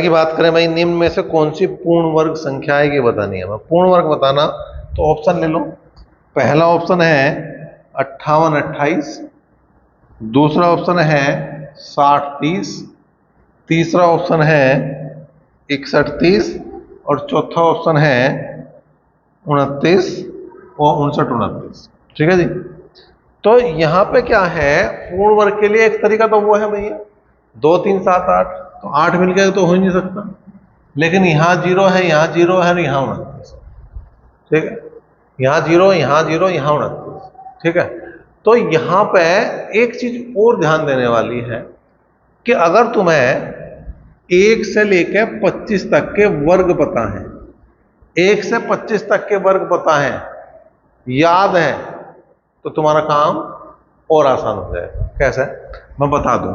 की बात करें भाई, निम्न में से कौन सी पूर्ण वर्ग संख्या है ये बतानी है। मैं पूर्ण वर्ग बताना तो ऑप्शन ले लो। पहला ऑप्शन है 58 28, दूसरा ऑप्शन है 60 30, तीसरा ऑप्शन है 61 30 और चौथा ऑप्शन है 29 और 59 29। ठीक है जी। तो यहाँ पे क्या है, पूर्ण वर्ग के लिए एक तरीका तो वो है भैया 2 3 7 8, तो 8 मिल गए तो हो ही नहीं सकता। लेकिन यहाँ 0 है, यहाँ 0 है और यहाँ 29। ठीक है, यहाँ 0 यहाँ 0 यहाँ 29। ठीक है, तो यहाँ पे एक चीज और ध्यान देने वाली है कि अगर तुम्हें 1 से लेकर 25 तक के वर्ग पता है, 1 से 25 तक के वर्ग पता है, याद है, तो तुम्हारा काम और आसान हो जाएगा। कैसे, मैं बता दूं।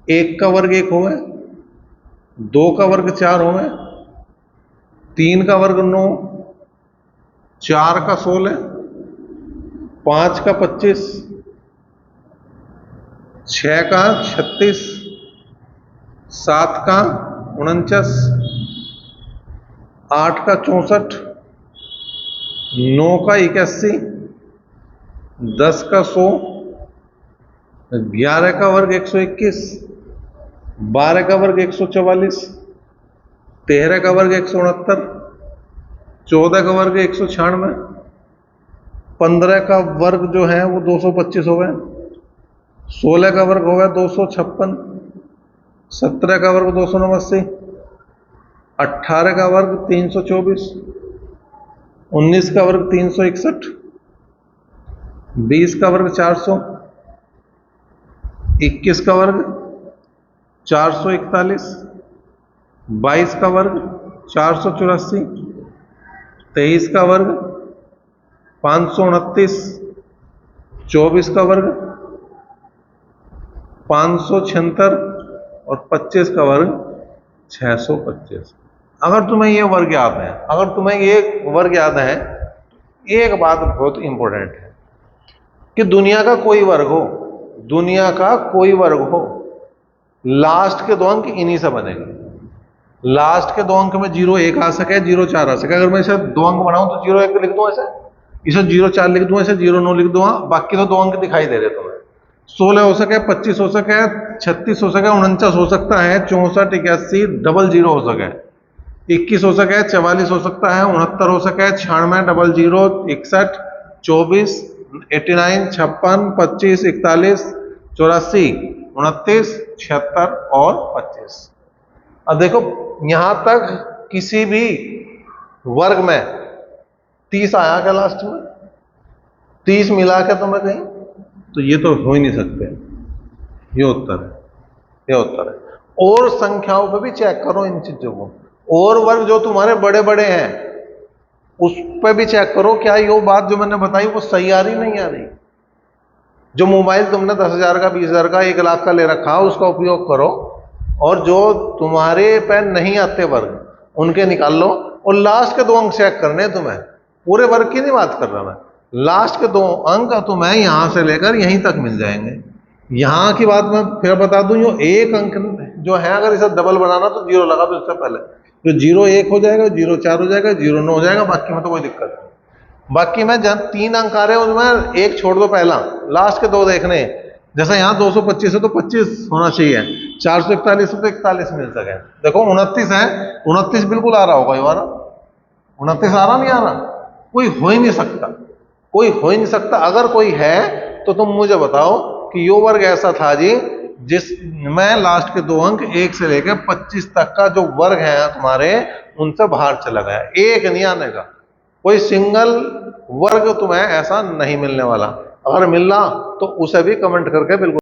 1 का वर्ग 1 होगा, 2 का वर्ग 4 होगा, 3 का वर्ग 9, 4 का 16, 5 का 25, 6 का 36, 7 का 49, 8 का 64, 9 का 81, 10 का 100, 11 का वर्ग 121, 12 का वर्ग 144, 13 का वर्ग 169, 14 का वर्ग 196, 15 का वर्ग जो है वो 225 हो गया, 16 का वर्ग हो गया 256, 17 का वर्ग 289, 18 का वर्ग 324, 19 का वर्ग 361, 20 का वर्ग 400, 21 का वर्ग 441, 22 का वर्ग 484, 23 का वर्ग 529, 24 का वर्ग 576 और 25 का वर्ग 625। अगर तुम्हें ये वर्ग याद है, अगर तुम्हें ये वर्ग याद है, एक बात बहुत इंपॉर्टेंट है कि दुनिया का कोई वर्ग हो, दुनिया का कोई वर्ग हो, लास्ट के 2 अंक इन्हीं से बनेंगे। लास्ट के 2 अंक में 0 1 आ सके, 0 4 आ सके। अगर मैं इसे 2 अंक बनाऊं तो 0 1 लिख दूं, ऐसे इसे 0 4 लिख दूं, ऐसे 0 9 लिख दूंगा, बाकी तो 2 अंक दिखाई दे रहे तुम्हें। 16 हो सके, 25 हो सके, 36 हो सके, 49 हो सकता है, 64 81 00 हो सके, 21 हो सके, 44 हो सकता है, 69 हो सके, 96 00 61 24 89 56 25 41 84 29 76 और 25। अब देखो यहां तक किसी भी वर्ग में 30 आया क्या लास्ट में? 30 मिला के तुम्हें कहीं, तो ये तो हो ही नहीं सकते। ये उत्तर है, ये उत्तर है। और संख्याओं पे भी चेक करो इन चीजों को, और वर्ग जो तुम्हारे बड़े बड़े हैं उस पे भी चेक करो, क्या ये बात जो मैंने बताई वो सही आ रही नहीं आ रही। जो मोबाइल तुमने 10,000 का 20,000 का 1 लाख का ले रखा उसका उपयोग करो, और जो तुम्हारे पे नहीं आते वर्ग उनके निकाल लो, और लास्ट के 2 अंक चेक करने तुम्हें, पूरे वर्ग की नहीं बात कर रहा मैं, लास्ट के 2 अंक तुम्हें यहां से लेकर यहीं तक मिल जाएंगे। यहां की बात मैं फिर बता दूं, जो 1 अंक जो है अगर इसे डबल बनाना तो 0 लगा दो इससे पहले, जो 0 1 हो जाएगा, 0 4 हो जाएगा, 0 9 हो जाएगा, बाकी में तो कोई दिक्कत नहीं। बाकी में जब 3 अंक आ रहे हैं उसमें 1 छोड़ दो, पहला लास्ट के 2 देखने, जैसे यहाँ 225 है तो 25 होना चाहिए, 441 है तो 41 मिल सके। देखो 29 है, 29 बिल्कुल आ रहा होगा, ये वाला 29 आ रहा नहीं आ रहा, कोई हो ही नहीं सकता, कोई हो ही नहीं सकता। अगर कोई है तो तुम मुझे बताओ कि यो वर्ग ऐसा था जी जिसमें लास्ट के 2 अंक 1 से लेकर 25 तक का जो वर्ग है तुम्हारे उनसे बाहर चला गया, एक नहीं आने का, कोई सिंगल वर्ग तुम्हें ऐसा नहीं मिलने वाला। अगर मिलना तो उसे भी कमेंट करके बिल्कुल